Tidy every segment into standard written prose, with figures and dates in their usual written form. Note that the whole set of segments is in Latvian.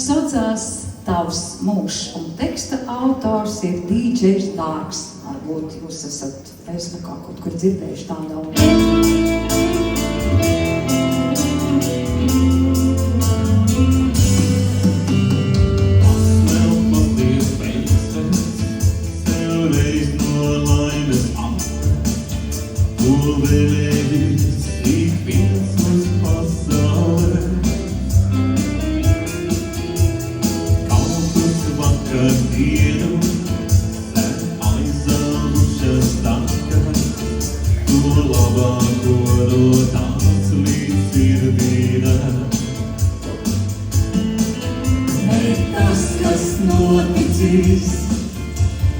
saucās Tavs mūžs, un teksta autors ir DJs Dārgs. Varbūt jūs esat Facebookā kaut kur dzirdējuši tādu autori.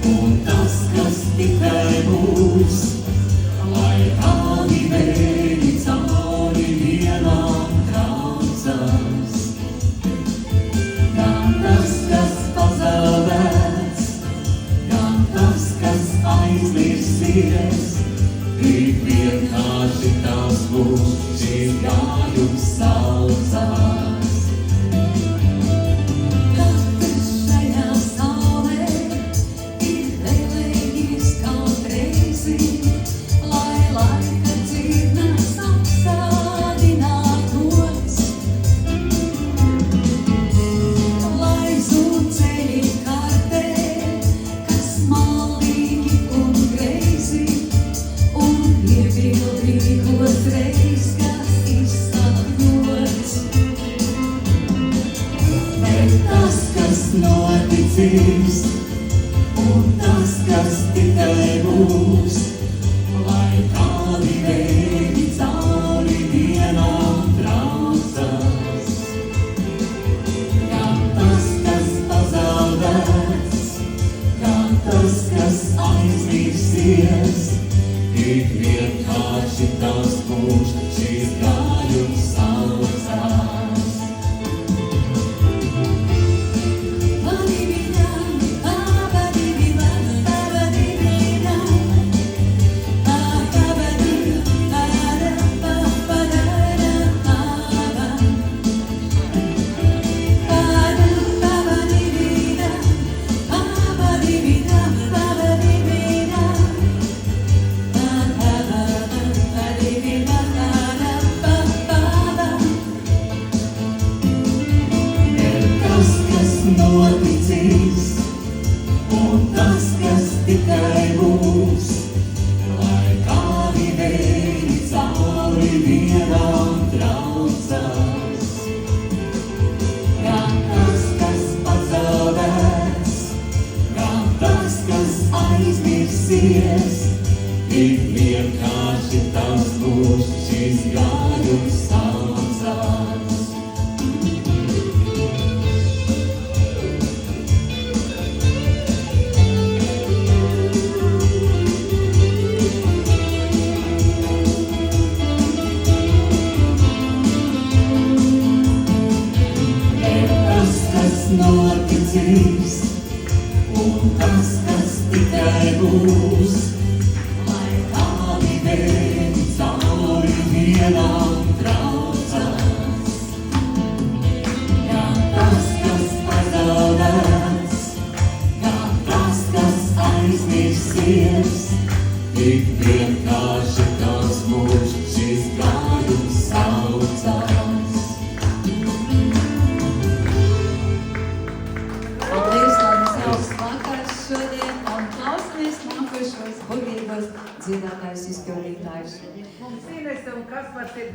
Un tas, kas tikai būs, lai kādi vēļi cauri vienām traucās. Gan tas, kas pazaudēts, gan tas, kas aizmirsies, tik vienkārši tās būs, šīs gājums saucās. Noticīs, un tas, kas tikai būs, lai kādi vēļi cauri vienām traucās. Gan tas, kas pazaudēts, gan tas, kas aizmirsies, tik vienkārši tās būs, šīs gājums saucās. Noticīs, un tas, kas tikai būs, lai kādi vēļi cauri vienām traucās. Gan tas, kas pazaudēts, gan tas, kas aizmirsies, tik vienkārši tas būs, šīs gājums saucās. Noticīs, un tas, kas tikai būs, lai kādi vēļi cauri vienām traucās. Gan tas, kas pazaudēts, gan tas, kas aizmirsies, tik vienkārši tās būs, šis gājums saucās. Nākošos burvīgos dziedātājus izpildītājus. Mums Inese un Kaspars ir